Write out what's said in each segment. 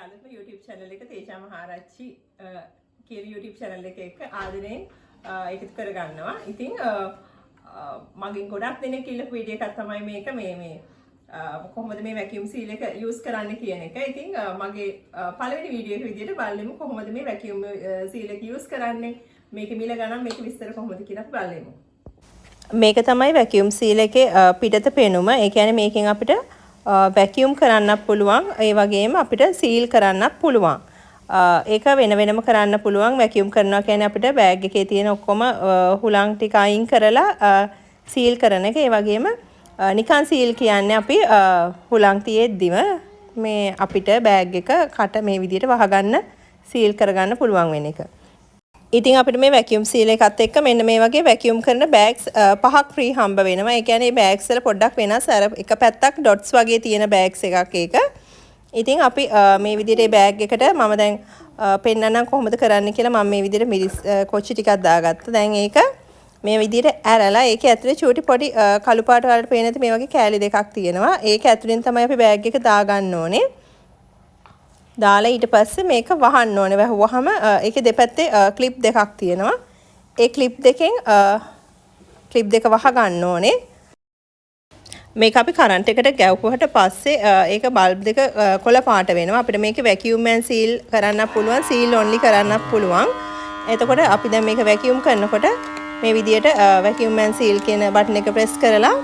අලුත්ම YouTube channel එක තේජා මහාරච්චි කියන YouTube channel එක එක්ක ආදරෙන් එකතු කරගන්නවා. ඉතින් මගෙන් ගොඩක් දෙනෙක් ඉල්ලපු වීඩියෝ එකක් තමයි මේක මේ කොහොමද මේ වැකියුම් සීල් එක යූස් කරන්න කියන එක. ඉතින් මගේ පළවෙනි වීඩියෝ එක විදියට බලමු කොහොමද මේ වැකියුම් සීල් එක යූස් කරන්නේ. මේක මිල ගණන් මේක විස්තර කොහොමද කියලා බලමු. මේක තමයි වැකියුම් සීල් එකේ පිටත පෙනුම. ඒ කියන්නේ මේකෙන් අපිට වැකියුම් කරන්නත් පුළුවන්. ඒ වගේම අපිට සීල් කරන්නත් පුළුවන්. ඒක වෙන වෙනම කරන්න පුළුවන්. වැකියුම් කරනවා කියන්නේ අපිට බෑග් එකේ තියෙන ඔක්කොම හුලං ටික අයින් කරලා සීල් කරන එක. ඒ වගේම නිකන් සීල් කියන්නේ අපි හුලං තියෙද්දිම මේ අපිට බෑග් එක කට මේ විදිහට වහගන්න සීල් කරගන්න පුළුවන් වෙන එක. ඉතින් අපිට මේ වැකියුම් සීල් එකත් එක්ක මෙන්න මේ වගේ වැකියුම් කරන බෑග්ස් 5ක් ෆ්‍රී හම්බ වෙනවා. ඒ කියන්නේ මේ බෑග්ස් වල පොඩ්ඩක් වෙනස්. අර එක පැත්තක් ඩොට්ස් වගේ තියෙන බෑග්ස් එකක් ඒක. ඉතින් අපි මේ විදිහට මේ බෑග් එකට මම දැන් පෙන්නන්නම් කොහොමද කරන්න කියලා. මම මේ විදිහට මිරිස් කොච්චි ටිකක් දාගත්තා. දැන් ඒක මේ විදිහට ඇරලා ඒකේ ඇතුලේ චූටි පොඩි කළු පාට වලට පේන මේ වගේ කෑලි දෙකක් තියෙනවා. ඒක ඇතුලෙන් තමයි අපි බෑග් එක දාගන්න ඕනේ. දාලා ඊට පස්සේ මේක වහන්න ඕනේ. වහුවහම ඒකේ දෙපැත්තේ ක්ලිප් දෙකක් තියෙනවා. ඒ ක්ලිප් දෙකෙන් ක්ලිප් දෙක වහ ගන්න ඕනේ. මේක අපි කරන්ට් එකට ගැව්වුවට පස්සේ ඒක බල්බ් දෙක කොළ පාට වෙනවා. අපිට මේක වැකියුම් ඇන් සීල් කරන්න පුළුවන්, සීල් ඔන්ලි කරන්නත් පුළුවන්. එතකොට අපි දැන් මේක වැකියුම් කරනකොට මේ විදියට වැකියුම් ඇන් සීල් කියන බටන් එක ප්‍රෙස් කරලා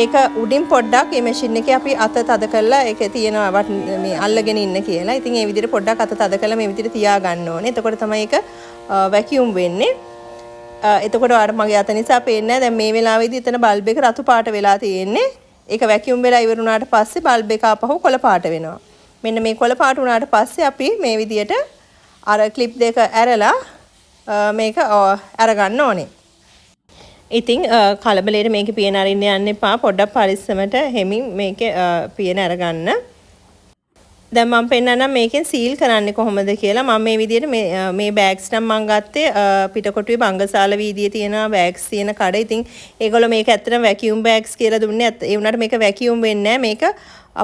ඒක උඩින් පොඩ්ඩක් මේ මැෂින් එකේ අපි අත තද කරලා ඒකේ තියෙනවා මේ අල්ලගෙන ඉන්න කියලා. ඉතින් මේ විදිහට පොඩ්ඩක් අත තද කරලා මේ විදිහට තියා ගන්න ඕනේ. එතකොට තමයි ඒක වැකියුම් වෙන්නේ. එතකොට අර මගේ අත නිසා පේන්නේ නැහැ. දැන් මේ වෙලාවේදී එතන බල්බ් එක රතු පාට වෙලා තියෙන්නේ. ඒක වැකියුම් වෙලා ඉවර වුණාට පස්සේ බල්බ් එක ආපහු කොළ පාට වෙනවා. මෙන්න මේ කොළ පාට වුණාට පස්සේ අපි මේ විදිහට අර ක්ලිප් දෙක ඇරලා මේක අරගන්න ඕනේ. ඉතින් කලබලෙට මේකේ පියන අරින්න යන්න එපා. පොඩ්ඩක් පරිස්සමට හැමින් මේකේ පියන අරගන්න. දැන් මම පෙන්නන්නම් මේකෙන් සීල් කරන්නේ කොහොමද කියලා. මම මේ විදිහට මේ බෑග්ස් නම් මම ගත්තේ පිටකොටුවේ බංගසාල වීදියේ තියෙන බෑග්ස් තියෙන කඩ. ඉතින් ඒගොල්ලෝ මේක ඇත්තටම වැකියුම් බෑග්ස් කියලා දුන්නේ. ඒ වුණාට මේක වැකියුම් වෙන්නේ නැහැ. මේක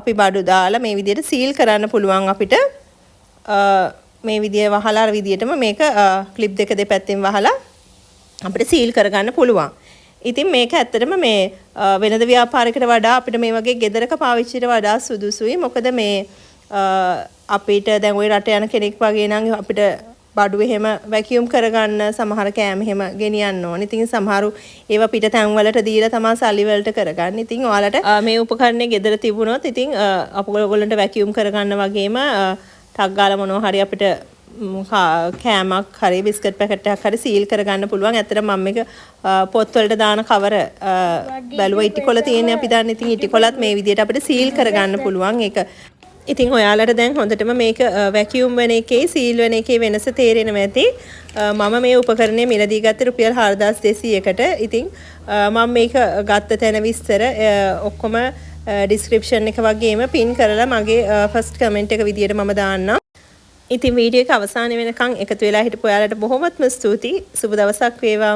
අපි බඩු දාලා මේ විදිහට සීල් කරන්න පුළුවන් අපිට. මේ විදිය වහලා අර විදියටම මේක ක්ලිප් දෙක දෙපැත්තෙන් වහලා අපිට සීල් කරගන්න පුළුවන්. ඉතින් මේක ඇත්තටම මේ වෙනද ව්‍යාපාරිකට වඩා අපිට මේ වගේ ගෙදරක පාවිච්චියට වඩා සුදුසුයි. මොකද මේ අපිට දැන් ওই රට යන කෙනෙක් වගේ නම් අපිට බඩු එහෙම වැකියුම් කරගන්න සමහර කෑම එහෙම ගෙනියන්න ඕනේ. ඉතින් සමහරු ඒවා පිට තැන් වලට දීලා තමයි සල්ලි වලට කරගන්න. ඉතින් ඔයාලට මේ උපකරණේ ගෙදර තිබුණොත් ඉතින් අපගොල්ලන්ට වැකියුම් කරගන්න වගේම ටක් ගාලා මොනවා හරි අපිට කෑමක් හරි බිස්කට් පැකට් එකක් හරි සීල් කරගන්න පුළුවන්. ඇත්තටම මම මේක පොත් වලට දාන කවර බැලුවා ඉටිකොල තියෙන අපි දන්නේ. ඉතින් ඉටිකොලත් මේ විදිහට අපිට සීල් කරගන්න පුළුවන්. ඒක ඉතින් ඔයාලට දැන් හොඳටම මේක වැකියුම් වෙන එකේ සීල් වෙන එකේ වෙනස තේරෙනවා ඇති. මම මේ උපකරණය මිලදී ගත්තේ රුපියල් 4200කට. ඉතින් මම මේක ගත්ත තැන විස්තර ඔක්කොම ඩිස්ක්‍රිප්ෂන් එක වගේම පින් කරලා මගේ ෆස්ට් කමෙන්ට් එක විදියට මම දාන්නම්. ඉතින් වීඩියෝ එක අවසානයේ වෙනකන් එකතු වෙලා හිටපු ඔයාලට බොහොමත්ම ස්තුතියි. සුබ දවසක් වේවා.